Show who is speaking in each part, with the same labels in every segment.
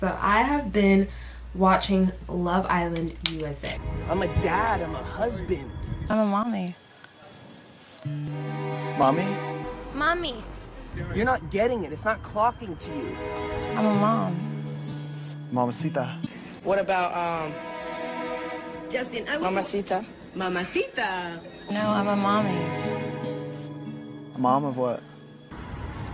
Speaker 1: So I have been watching Love Island USA.
Speaker 2: I'm a dad, I'm a husband.
Speaker 3: I'm a mommy.
Speaker 4: Mommy?
Speaker 5: Mommy.
Speaker 2: You're not getting it, it's not clocking to you.
Speaker 3: I'm a mom.
Speaker 4: Mamacita.
Speaker 6: What about,
Speaker 5: Justin,
Speaker 6: Mamacita?
Speaker 5: Mamacita.
Speaker 3: No, I'm a mommy.
Speaker 4: A mom of what?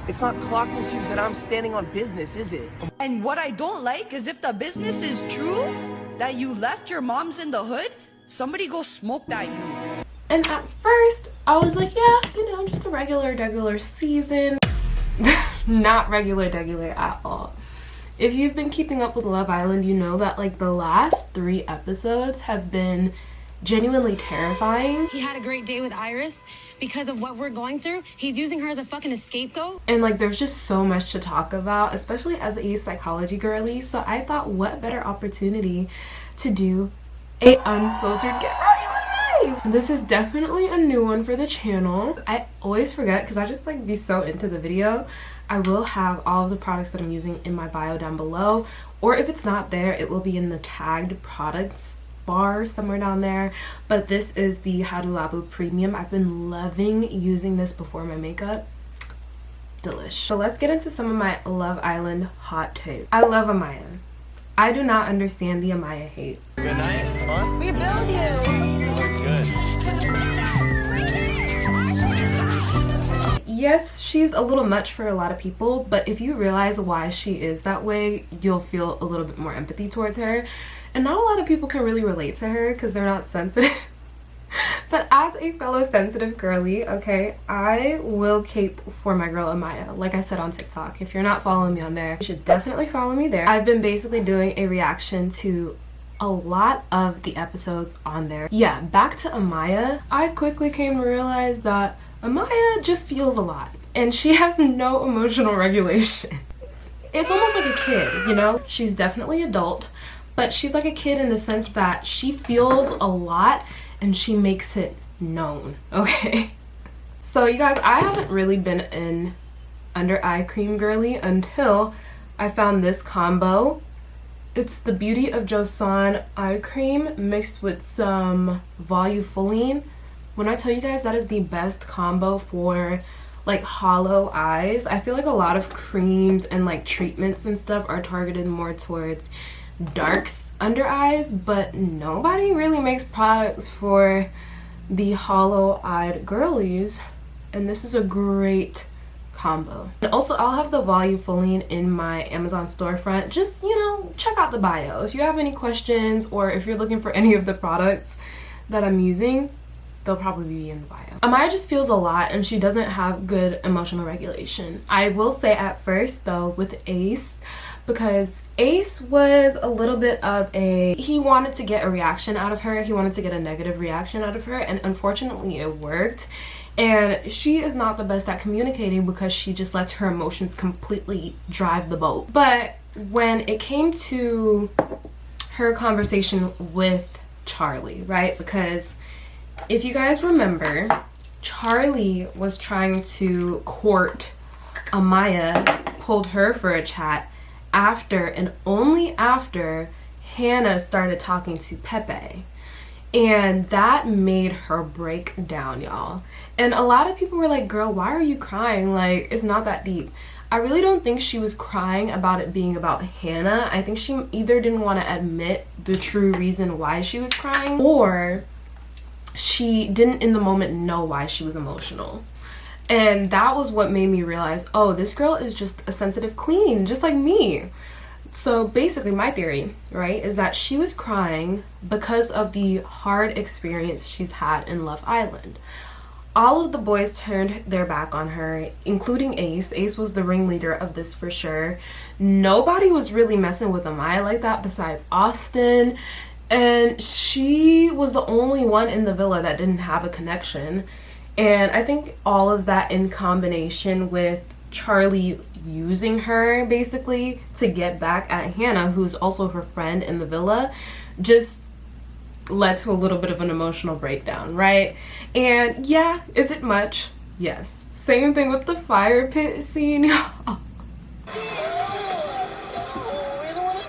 Speaker 2: It's not clocking to you that I'm standing on business, is it?
Speaker 7: And what I don't like is if the business is true, that you left your moms in the hood, somebody go smoke that you.
Speaker 1: And at first, I was like, yeah, you know, just a regular season. Not regular at all. If you've been keeping up with Love Island, you know that like the last 3 episodes have been genuinely terrifying.
Speaker 8: He had a great day with Iris. Because of what we're going through, he's using her as a fucking scapegoat.
Speaker 1: And like there's just so much to talk about, especially as a psychology girly. So I thought, what better opportunity to do a unfiltered get ready with me. This is definitely a new one for the channel. I always forget because I just like be so into the video. I will have all of the products that I'm using in my bio down below, or if it's not there, it will be in the tagged products bar somewhere down there. But this is the Huda Premium. I've been loving using this before my makeup. Delish. So let's get into some of my Love Island hot takes. I love Amaya. I do not understand the Amaya hate.
Speaker 9: Good night. It's fun.
Speaker 5: We build you.
Speaker 9: Looks good.
Speaker 1: Yes, she's a little much for a lot of people, but if you realize why she is that way, you'll feel a little bit more empathy towards her. And not a lot of people can really relate to her because they're not sensitive. But as a fellow sensitive girly, okay, I will cape for my girl Amaya. Like I said on TikTok, if you're not following me on there, you should definitely follow me there. I've been basically doing a reaction to a lot of the episodes on there. Yeah, back to Amaya. I quickly came to realize that Amaya just feels a lot and she has no emotional regulation. It's almost like a kid, you know? She's definitely adult, but she's like a kid in the sense that she feels a lot and she makes it known, okay? So you guys, I haven't really been an under eye cream girly until I found this combo. It's the Beauty of Joseon eye cream mixed with some Volufuline. When I tell you guys that is the best combo for like hollow eyes, I feel like a lot of creams and like treatments and stuff are targeted more towards darks under eyes, but nobody really makes products for the hollow-eyed girlies, and this is a great combo. And also I'll have the Volufuline in my Amazon storefront. Just, you know, check out the bio if you have any questions, or if you're looking for any of the products that I'm using, they'll probably be in the bio. Amaya just feels a lot and she doesn't have good emotional regulation. I will say at first though with Ace, because Ace was a little bit of he wanted to get a reaction out of her. He wanted to get a negative reaction out of her, and unfortunately it worked. And she is not the best at communicating because she just lets her emotions completely drive the boat. But when it came to her conversation with Charlie, right? Because if you guys remember, Charlie was trying to court Amaya, pulled her for a chat after and only after Hannah started talking to Pepe. And that made her break down, y'all. And a lot of people were like, girl, why are you crying? Like, it's not that deep. I really don't think she was crying about it being about Hannah. I think she either didn't want to admit the true reason why she was crying, or she didn't in the moment know why she was emotional. And that was what made me realize, oh, this girl is just a sensitive queen, just like me. So basically my theory, right, is that she was crying because of the hard experience she's had in Love Island. All of the boys turned their back on her, including Ace. Ace was the ringleader of this for sure. Nobody was really messing with Amaya like that besides Austin. And she was the only one in the villa that didn't have a connection. And I think all of that in combination with Charlie using her basically to get back at Hannah, who's also her friend in the villa, just led to a little bit of an emotional breakdown, right? And yeah, is it much? Yes. Same thing with the fire pit scene.
Speaker 6: We don't want to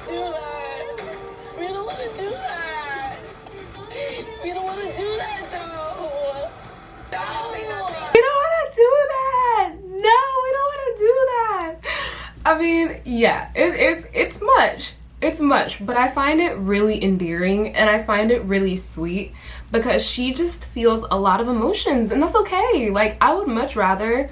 Speaker 1: I mean, yeah, it's much. It's much, but I find it really endearing and I find it really sweet because she just feels a lot of emotions, and that's okay. Like, I would much rather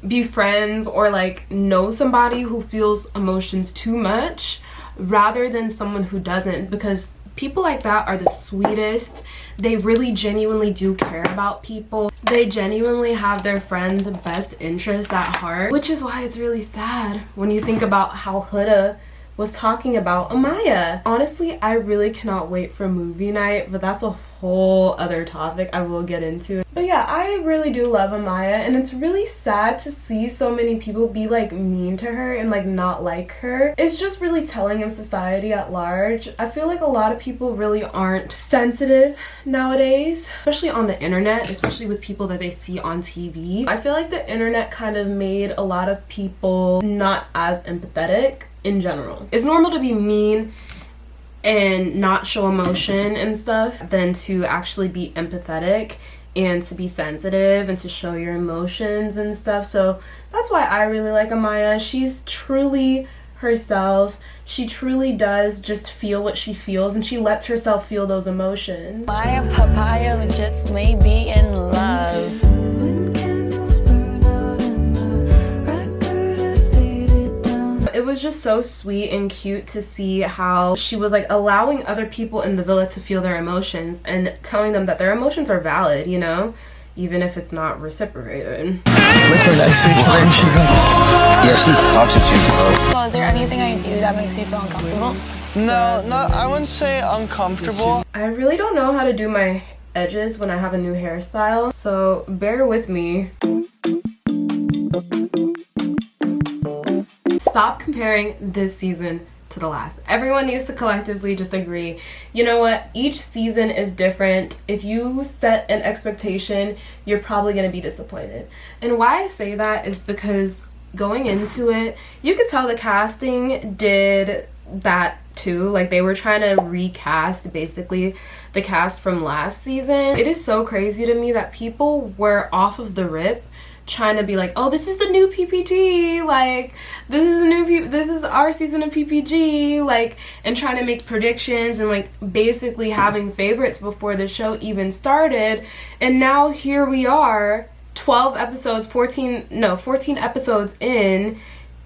Speaker 1: be friends or like know somebody who feels emotions too much rather than someone who doesn't, because people like that are the sweetest. They really genuinely do care about people. They genuinely have their friends' best interest at heart, which is why it's really sad when you think about how Huda was talking about Amaya. Honestly, I really cannot wait for movie night, but that's a whole other topic I will get into. But yeah, I really do love Amaya, and it's really sad to see so many people be like mean to her and like not like her. It's just really telling of society at large. I feel like a lot of people really aren't sensitive nowadays, especially on the internet, especially with people that they see on TV. I feel like the internet kind of made a lot of people not as empathetic in general. It's normal to be mean and not show emotion and stuff than to actually be empathetic and to be sensitive and to show your emotions and stuff. So that's why I really like Amaya. She's truly herself. She truly does just feel what she feels, and she lets herself feel those emotions.
Speaker 3: Maya Papaya just may be in love.
Speaker 1: It was just so sweet and cute to see how she was like allowing other people in the villa to feel their emotions and telling them that their emotions are valid, you know, even if it's not reciprocated.
Speaker 2: Look her next to each other and she's like, yeah, she fucks with you, bro.
Speaker 3: So is there anything I do that makes you feel uncomfortable?
Speaker 4: No, I wouldn't say uncomfortable.
Speaker 1: I really don't know how to do my edges when I have a new hairstyle, so bear with me. Stop comparing this season to the last. Everyone needs to collectively just agree, you know what, each season is different. If you set an expectation, you're probably going to be disappointed. And why I say that is because going into it, you could tell the casting did that too. Like, they were trying to recast basically the cast from last season. It is so crazy to me that people were off of the rip trying to be like, oh, this is the new PPG, like this is our season of PPG, like, and trying to make predictions and like basically having favorites before the show even started. And now here we are, 14 episodes in,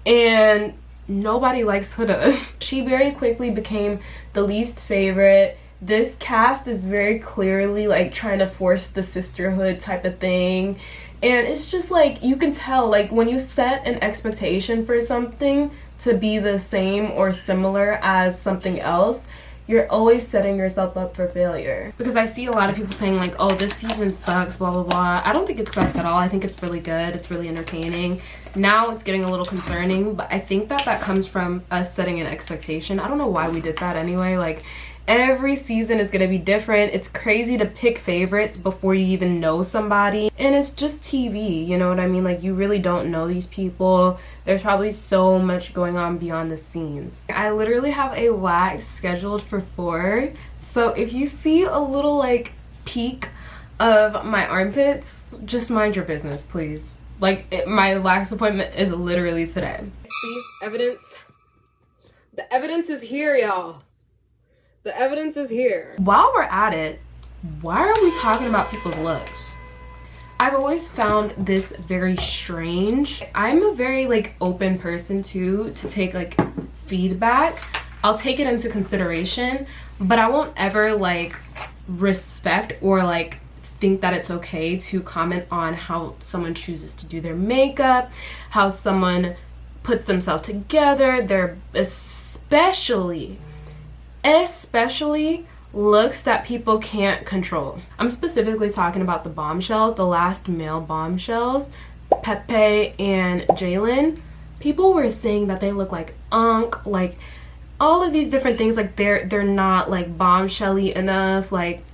Speaker 1: and nobody likes Huda. She very quickly became the least favorite. This cast is very clearly like trying to force the sisterhood type of thing. And it's just like, you can tell, like, when you set an expectation for something to be the same or similar as something else, you're always setting yourself up for failure. Because I see a lot of people saying like, oh, this season sucks, blah, blah, blah. I don't think it sucks at all. I think it's really good. It's really entertaining. Now it's getting a little concerning, but I think that comes from us setting an expectation. I don't know why we did that anyway. Like, every season is going to be different. It's crazy to pick favorites before you even know somebody. And it's just TV, you know what I mean? Like, you really don't know these people. There's probably so much going on beyond the scenes. I literally have a wax scheduled for 4. So if you see a little like peak of my armpits, just mind your business, please. Like, my wax appointment is literally today. See, evidence. The evidence is here, y'all. The evidence is here. While we're at it, why are we talking about people's looks? I've always found this very strange. I'm a very like open person too, to take like feedback. I'll take it into consideration, but I won't ever like respect or like think that it's okay to comment on how someone chooses to do their makeup, how someone puts themselves together, their especially looks that people can't control. I'm specifically talking about the bombshells, the last male bombshells, Pepe and Jalen. People were saying that they look like like all of these different things, like they're not like bombshelly enough, like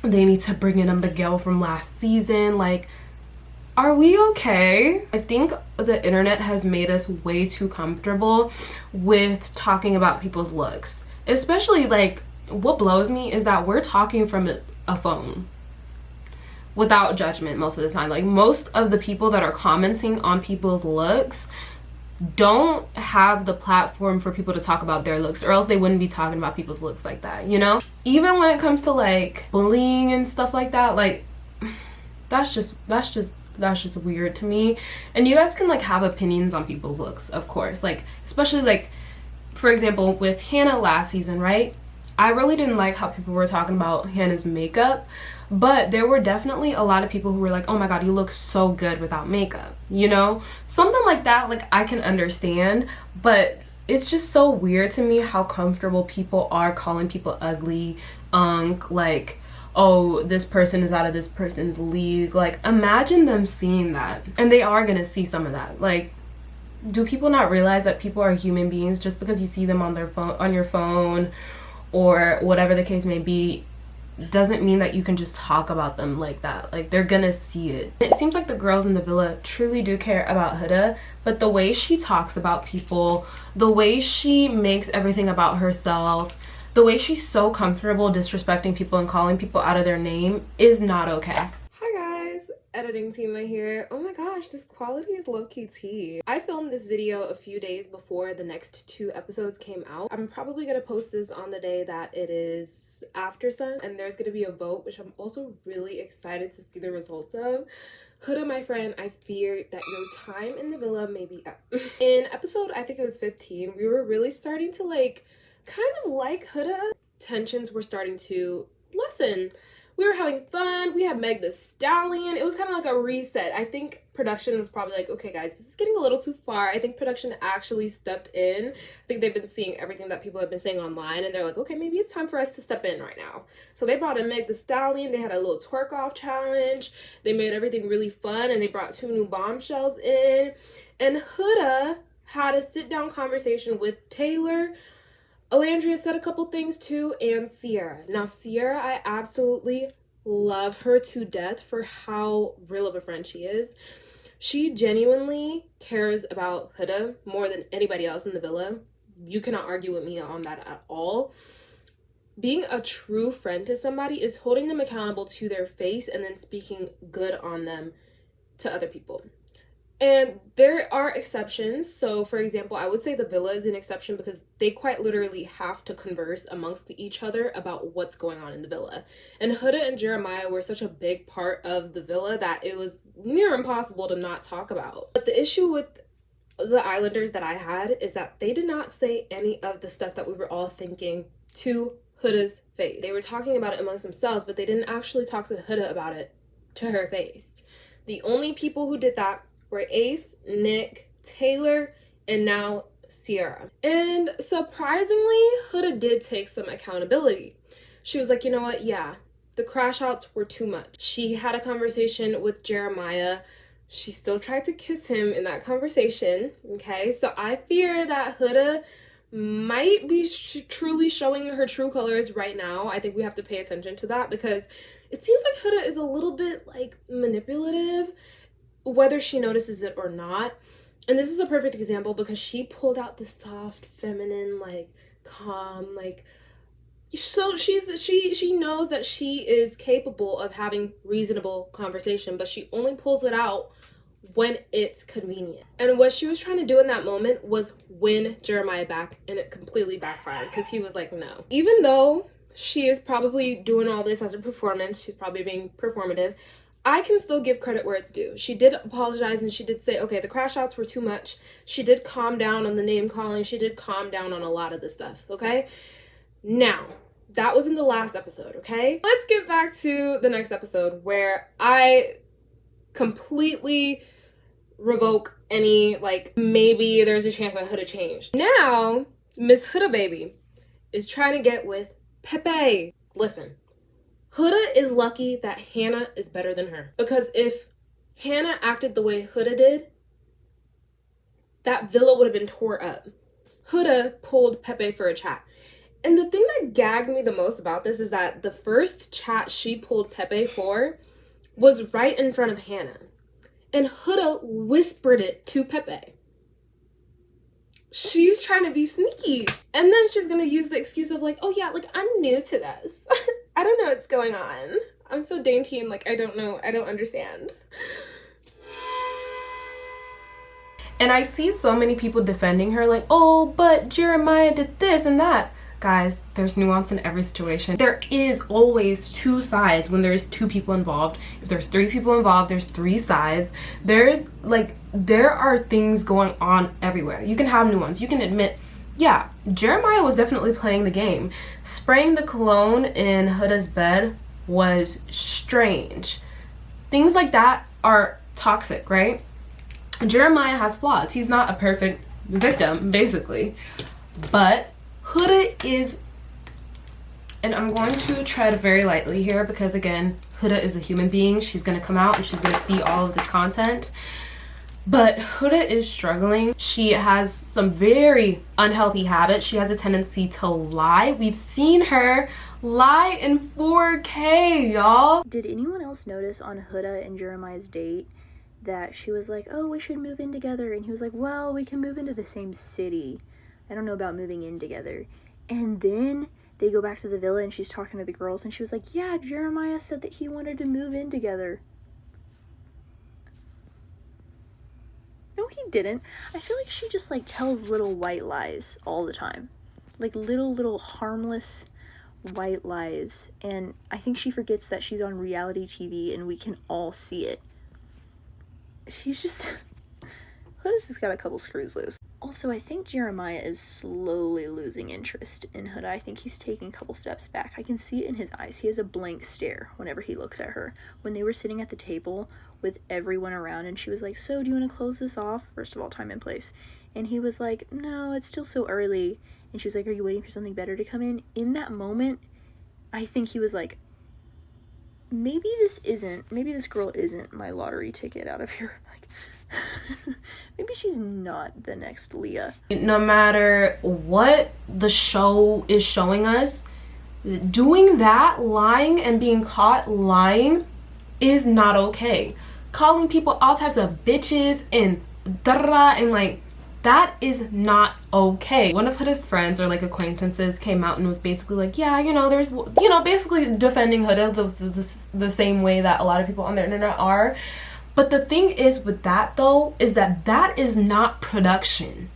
Speaker 1: they need to bring in a Miguel from last season. Like, are we okay? I think the internet has made us way too comfortable with talking about people's looks. Especially, like, what blows me is that we're talking from a phone without judgment most of the time. Like, most of the people that are commenting on people's looks don't have the platform for people to talk about their looks, or else they wouldn't be talking about people's looks like that, you know? Even when it comes to like bullying and stuff like that, like that's just weird to me. And you guys can like have opinions on people's looks, of course, like especially like for example with Hannah last season, right? I really didn't like how people were talking about Hannah's makeup, but there were definitely a lot of people who were like, oh my god, you look so good without makeup, you know? Something like that, like I can understand, but it's just so weird to me how comfortable people are calling people ugly, like, oh, this person is out of this person's league. Like, imagine them seeing that, and they are gonna see some of that. Like, do people not realize that people are human beings? Just because you see them on their phone, on your phone, or whatever the case may be, doesn't mean that you can just talk about them like that. Like, they're gonna see it. It seems like the girls in the villa truly do care about Huda, but the way she talks about people, the way she makes everything about herself, the way she's so comfortable disrespecting people and calling people out of their name is not okay. Hi guys, editing team here. Oh my gosh, this quality is low-key tea. I filmed this video a few days before the next 2 episodes came out. I'm probably gonna post this on the day that it is after sun, and there's gonna be a vote, which I'm also really excited to see the results of. Huda, my friend, I fear that your time in the villa may be up. In episode, I think it was 15, we were really starting to like kind of like Huda. Tensions were starting to lessen. We were having fun. We had Meg the Stallion. It was kind of like a reset. I think production was probably like, okay guys, this is getting a little too far. I think production actually stepped in. I think they've been seeing everything that people have been saying online, and they're like, okay, maybe it's time for us to step in right now. So they brought in Meg the Stallion. They had a little twerk off challenge. They made everything really fun, and they brought 2 new bombshells in. And Huda had a sit down conversation with Taylor. Alandria said a couple things too, and Sierra. Now, Sierra, I absolutely love her to death for how real of a friend she is. She genuinely cares about Huda more than anybody else in the villa. You cannot argue with me on that at all. Being a true friend to somebody is holding them accountable to their face and then speaking good on them to other people. And there are exceptions. So, for example, I would say the villa is an exception because they quite literally have to converse amongst each other about what's going on in the villa. And Huda and Jeremiah were such a big part of the villa that it was near impossible to not talk about. But the issue with the Islanders that I had is that they did not say any of the stuff that we were all thinking to Huda's face. They were talking about it amongst themselves, but they didn't actually talk to Huda about it to her face. The only people who did that were Ace, Nick, Taylor, and now Sierra. And surprisingly, Huda did take some accountability. She was like, you know what? Yeah, the crash outs were too much. She had a conversation with Jeremiah. She still tried to kiss him in that conversation, okay? So I fear that Huda might be truly showing her true colors right now. I think we have to pay attention to that because it seems like Huda is a little bit like manipulative, whether she notices it or not. And this is a perfect example because she pulled out the soft, feminine, like calm, like, so she knows that she is capable of having reasonable conversation, but she only pulls it out when it's convenient. And what she was trying to do in that moment was win Jeremiah back, and it completely backfired because he was like, no. Even though she is probably doing all this as a performance, she's probably being performative, I can still give credit where it's due. She did apologize and she did say, okay, the crash outs were too much. She did calm down on the name calling. She did calm down on a lot of the stuff, okay? Now, that was in the last episode, okay? Let's get back to the next episode where I completely revoke any, like, maybe there's a chance that Huda changed. Now, Miss Huda Baby is trying to get with Pepe. Listen. Huda is lucky that Hannah is better than her. Because if Hannah acted the way Huda did, that villa would have been tore up. Huda pulled Pepe for a chat. And the thing that gagged me the most about this is that the first chat she pulled Pepe for was right in front of Hannah. And Huda whispered it to Pepe. She's trying to be sneaky. And then she's gonna use the excuse of like, oh yeah, like I'm new to this. I don't know what's going on. I'm so dainty and like, I don't know, I don't understand. And I see so many people defending her like, oh, but Jeremiah did this and that. Guys, there's nuance in every situation. There is always two sides when there's two people involved. If there's three people involved, there's three sides. There are things going on everywhere. You can have nuance. You can admit, yeah, Jeremiah was definitely playing the game. Spraying the cologne in Huda's bed was strange. Things like that are toxic, right? Jeremiah has flaws. He's not a perfect victim, basically. But Huda is, and I'm going to tread very lightly here because, again, Huda is a human being. She's going to come out and she's going to see all of this content. But Huda is struggling. She has some very unhealthy habits. She has a tendency to lie. We've seen her lie in 4K, y'all.
Speaker 9: Did anyone else notice on Huda and Jeremiah's date that she was like, oh, we should move in together? And he was like, well, we can move into the same city. I don't know about moving in together. And then they go back to the villa and she's talking to the girls and she was like, yeah, Jeremiah said that he wanted to move in together. No, he didn't. I feel like she just like tells little white lies all the time. Like little harmless white lies. And I think she forgets that she's on reality TV and we can all see it. She's just... Huda's just got a couple screws loose. Also, I think Jeremiah is slowly losing interest in Huda. I think he's taking a couple steps back. I can see it in his eyes. He has a blank stare whenever he looks at her. When they were sitting at the table with everyone around and she was like, so do you want to close this off? First of all, time and place. And he was like, no, it's still so early. And she was like, are you waiting for something better to come in? In that moment, I think he was like, maybe this girl isn't my lottery ticket out of here. Like, maybe she's not the next Leah.
Speaker 1: No matter what the show is showing us, doing that, lying and being caught lying is not okay. Calling people all types of bitches and and like, that is not okay. One of Huda's friends or like acquaintances came out and was basically like, yeah, you know, there's, you know, basically defending Huda the same way that a lot of people on the internet are. But the thing is with that though, is that is not production.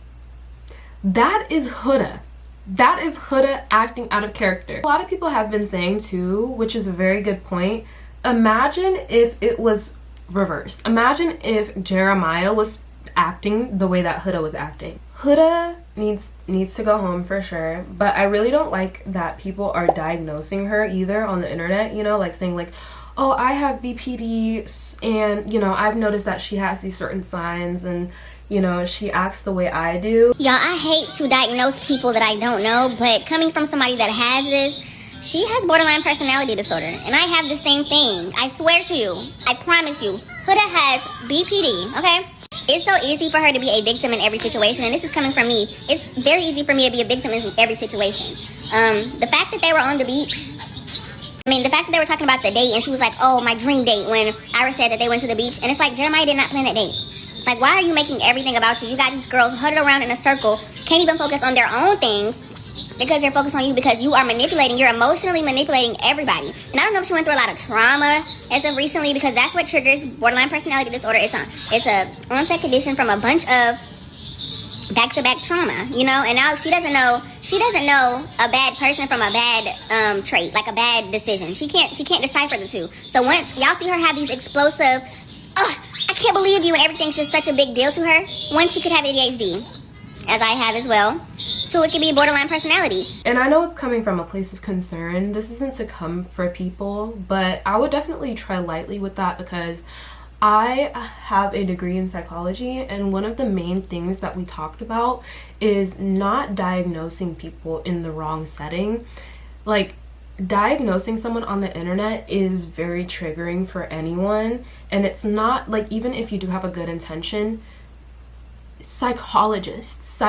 Speaker 1: That is Huda. That is Huda acting out of character. A lot of people have been saying too, which is a very good point, imagine if it was reversed. Imagine if Jeremiah was acting the way that Huda was acting. Huda needs to go home for sure, but I really don't like that people are diagnosing her either on the internet, you know, like saying like, oh, I have BPD and, you know, I've noticed that she has these certain signs and, you know, she acts the way I do.
Speaker 10: Y'all, I hate to diagnose people that I don't know, but coming from somebody that has this, she has borderline personality disorder, and I have the same thing. I swear to you, I promise you, Huda has BPD, okay? It's so easy for her to be a victim in every situation, and this is coming from me. It's very easy for me to be a victim in every situation. The fact that they were on the beach, the fact that they were talking about the date, and she was like, oh, my dream date, when Iris said that they went to the beach, and it's like, Jeremiah did not plan that date. Like, why are you making everything about you? You got these girls huddled around in a circle, can't even focus on their own things, because they're focused on you, because you are manipulating, you're emotionally manipulating everybody. And I don't know if she went through a lot of trauma as of recently, because that's what triggers borderline personality disorder. It's a onset condition from a bunch of back-to-back trauma, you know. And now she doesn't know a bad person from a bad trait, like a bad decision. She can't decipher the two. So once y'all see her have these explosive, I can't believe you, and everything's just such a big deal to her, one, she could have ADHD, as I have as well. So it could be borderline personality.
Speaker 1: And I know it's coming from a place of concern. This isn't to come for people, but I would definitely try lightly with that, because I have a degree in psychology, and one of the main things that we talked about is not diagnosing people in the wrong setting. Like, diagnosing someone on the internet is very triggering for anyone, and it's not like, even if you do have a good intention, psychologists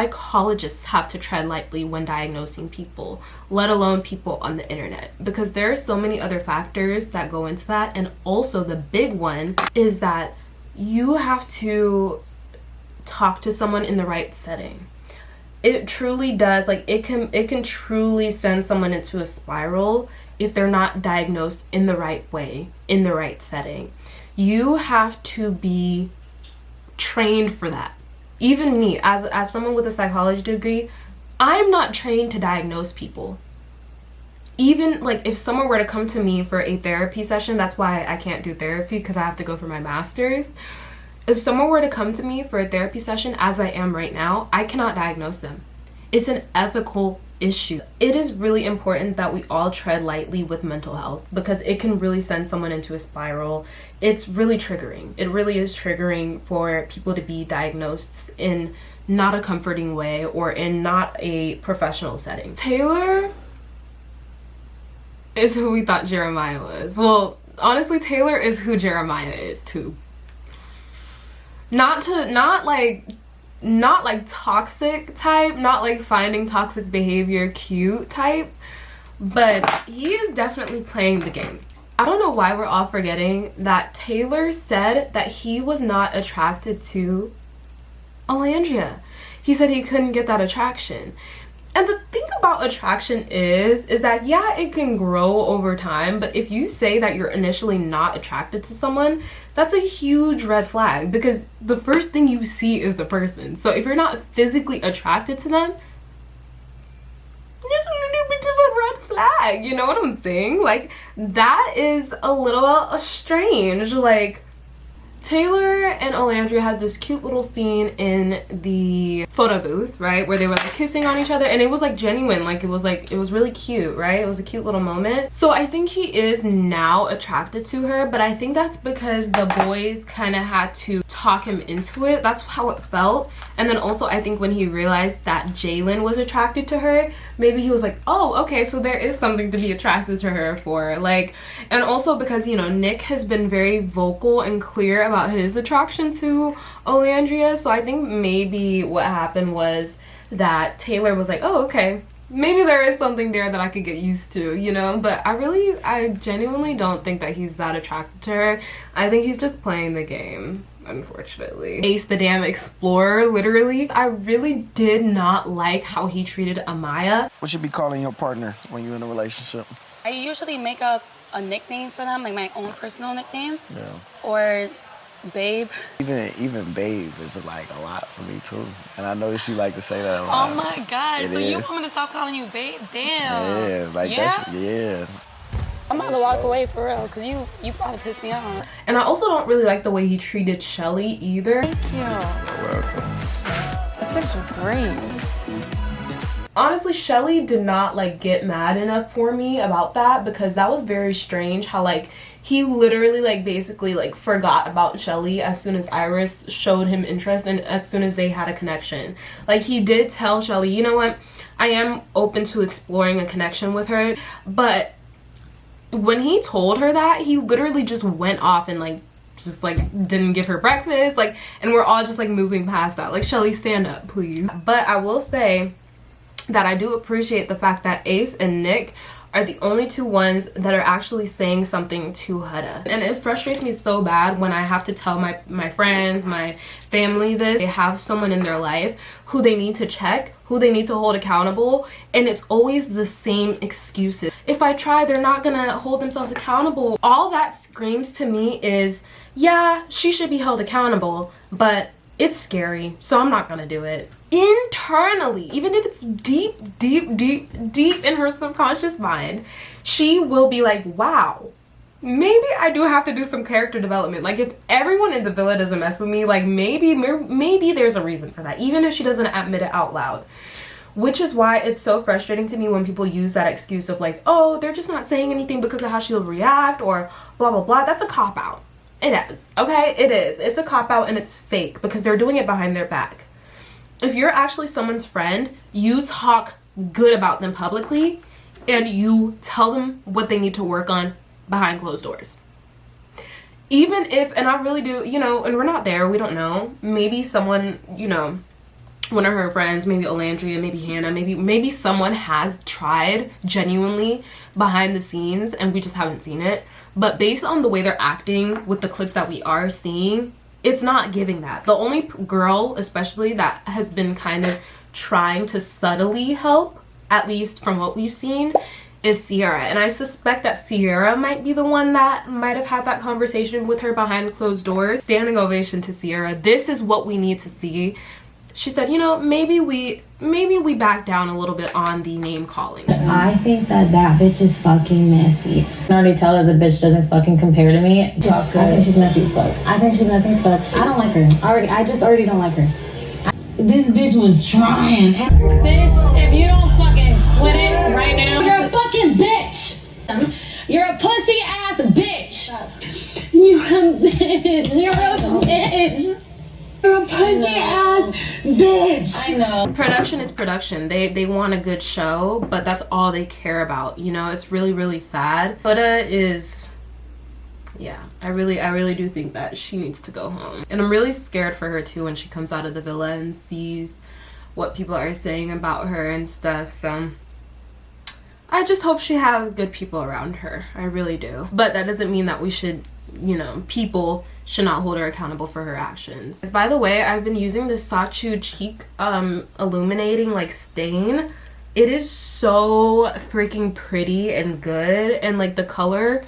Speaker 1: have to tread lightly when diagnosing people, let alone people on the internet, because there are so many other factors that go into that. And also the big one is that you have to talk to someone in the right setting. It truly does, like, it can truly send someone into a spiral if they're not diagnosed in the right way, in the right setting. You have to be trained for that. even me as someone with a psychology degree, I'm not trained to diagnose people. Even like if someone were to come to me for a therapy session, that's why I can't do therapy, because I have to go for my master's. If someone were to come to me for a therapy session as I am right now, I cannot diagnose them. It's an ethical issue. It is really important that we all tread lightly with mental health, because it can really send someone into a spiral. It's really triggering. It really is triggering for people to be diagnosed in not a comforting way or in not a professional setting. Taylor is who we thought Jeremiah was. Well, honestly, Taylor is who Jeremiah is too. Not like toxic type, not like finding toxic behavior cute type, but he is definitely playing the game. I don't know why we're all forgetting that Taylor said that he was not attracted to Olandria. He said he couldn't get that attraction. And the thing about attraction is that, yeah, it can grow over time, but if you say that you're initially not attracted to someone, that's a huge red flag, because the first thing you see is the person. So if you're not physically attracted to them, there's a little bit of a red flag, you know what I'm saying? Like, that is a little strange. Like, Taylor and Olandria had this cute little scene in the photo booth, right, where they were like kissing on each other, and it was like genuine, like it was really cute, right? It was a cute little moment. So I think he is now attracted to her, but I think that's because the boys kind of had to talk him into it. That's how it felt. And then also I think when he realized that Jalen was attracted to her, maybe he was like, oh, okay, so there is something to be attracted to her for. Like, and also because, you know, Nick has been very vocal and clear about his attraction to Olandria, so I think maybe what happened was that Taylor was like, oh, okay, maybe there is something there that I could get used to, you know? But I genuinely don't think that he's that attracted to her. I think he's just playing the game, unfortunately. Ace the damn explorer, literally. I really did not like how he treated Amaya.
Speaker 2: What you be calling your partner when you're in a relationship?
Speaker 11: I usually make up a nickname for them, like my own personal nickname.
Speaker 2: Yeah.
Speaker 11: Or babe.
Speaker 2: Even babe is like a lot for me too. And I noticed you like to say that a lot.
Speaker 11: Oh my God, so you want me to stop calling you babe? Damn.
Speaker 2: Yeah, like that's, yeah.
Speaker 11: I'm about to walk away for real, because you probably pissed me off.
Speaker 1: And I also don't really like the way he treated Shelly either.
Speaker 11: Thank you.
Speaker 2: You're welcome.
Speaker 11: That sex was great.
Speaker 1: Honestly, Shelly did not like get mad enough for me about that, because that was very strange how like he literally like basically like forgot about Shelly as soon as Iris showed him interest and as soon as they had a connection. Like, he did tell Shelly, you know what, I am open to exploring a connection with her, but when he told her that, he literally just went off and like just like didn't give her breakfast, like, and we're all just like moving past that. Like, Shelly, stand up, please. But I will say that I do appreciate the fact that Ace and Nick are the only two ones that are actually saying something to Huda. And it frustrates me so bad when I have to tell my friends, my family this. They have someone in their life who they need to check, who they need to hold accountable, and it's always the same excuses. If I try, they're not gonna hold themselves accountable. All that screams to me is, yeah, she should be held accountable, but it's scary, so I'm not gonna do it. Internally, even if it's deep in her subconscious mind, she will be like, wow, maybe I do have to do some character development. Like, if everyone in the villa doesn't mess with me, like maybe there's a reason for that, even if she doesn't admit it out loud. Which is why it's so frustrating to me when people use that excuse of like, oh, they're just not saying anything because of how she'll react or blah blah blah. That's a cop-out. It is, okay? It is. It's a cop-out and it's fake because they're doing it behind their back. If you're actually someone's friend, you talk good about them publicly and you tell them what they need to work on behind closed doors. Even if, and I really do, you know, and we're not there, we don't know. Maybe someone, you know, one of her friends, maybe Olandria, maybe Hannah, maybe someone has tried genuinely behind the scenes and we just haven't seen it. But based on the way they're acting with the clips that we are seeing, it's not giving that. The only girl, especially, that has been kind of trying to subtly help, at least from what we've seen, is Sierra. And I suspect that Sierra might be the one that might have had that conversation with her behind closed doors. Standing ovation to Sierra. This is what we need to see. she said, you know, maybe we back down a little bit on the name calling.
Speaker 12: I think that bitch is fucking messy. I can already tell that the bitch doesn't fucking compare to me. I think she's messy as fuck. I don't like her. I just already don't like her. This bitch was trying. Bitch, if you don't fucking quit it right now, you're a fucking bitch. You're a pussy ass bitch. You're a bitch. You're a bitch. You're a pussy ass bitch. I know.
Speaker 1: Production is production. They want a good show, but that's all they care about. You know, it's really, really sad. Huda is, yeah, I really do think that she needs to go home. And I'm really scared for her too when she comes out of the villa and sees what people are saying about her and stuff. So I just hope she has good people around her. I really do. But that doesn't mean that we should, you know, people should not hold her accountable for her actions. By the way, I've been using this Sachu cheek illuminating like stain. It is so freaking pretty and good, and like the color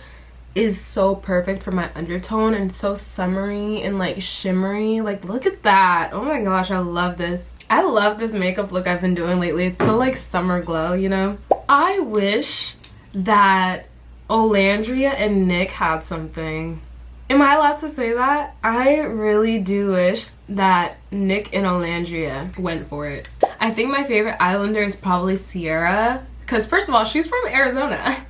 Speaker 1: is so perfect for my undertone, and so summery and like shimmery. Like, look at that. Oh my gosh, I love this. I love this makeup look I've been doing lately. It's so like summer glow, you know? I wish that Olandria and Nick had something. Am I allowed to say that? I really do wish that Nick and Olandria went for it. I think my favorite islander is probably Sierra, because first of all, she's from Arizona.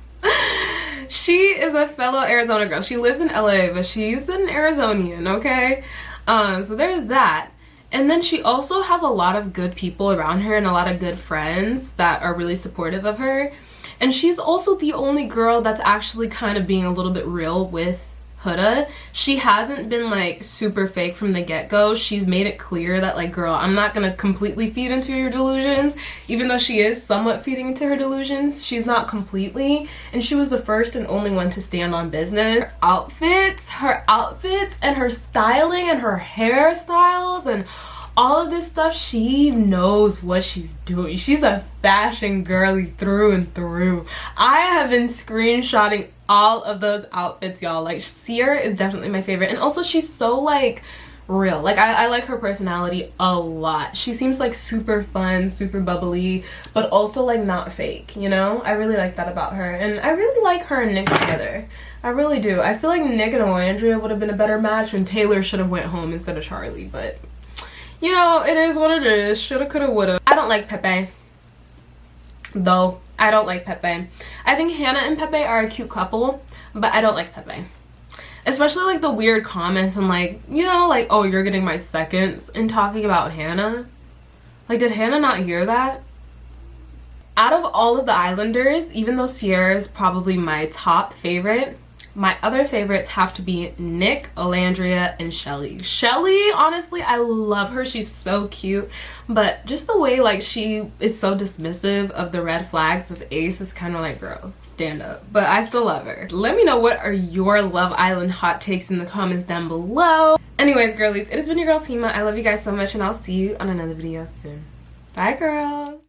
Speaker 1: She is a fellow Arizona girl. She lives in LA, but she's an Arizonian, okay? So there's that. And then she also has a lot of good people around her and a lot of good friends that are really supportive of her. And she's also the only girl that's actually kind of being a little bit real with Huda. She hasn't been like super fake from the get-go. She's made it clear that like, girl, I'm not gonna completely feed into your delusions. Even though she is somewhat feeding into her delusions, she's not completely. And she was the first and only one to stand on business. Her outfits and her styling and her hairstyles and all of this stuff, she knows what she's doing. She's a fashion girly through and through. I have been screenshotting all of those outfits, y'all. Like, Sierra is definitely my favorite. And also, she's so like real. Like, I like her personality a lot. She seems like super fun, super bubbly, but also like not fake, you know? I really like that about her. And I really like her and Nick together. I really do. I feel like Nick and Olandria would have been a better match, and Taylor should have went home instead of Charlie, but you know, it is what it is. Shoulda, coulda, woulda. I don't like Pepe, though. I don't like Pepe. I think Hannah and Pepe are a cute couple, but I don't like Pepe. Especially like the weird comments and like, you know, like, oh, you're getting my seconds, and talking about Hannah. Like, did Hannah not hear that? Out of all of the Islanders, even though Sierra is probably my top favorite, my other favorites have to be Nick, Olandria, and Shelly. Shelly, honestly, I love her. She's so cute. But just the way, like, she is so dismissive of the red flags of Ace is kind of like, girl, stand up. But I still love her. Let me know what are your Love Island hot takes in the comments down below. Anyways, girlies, it has been your girl, Tima. I love you guys so much, and I'll see you on another video soon. Bye, girls.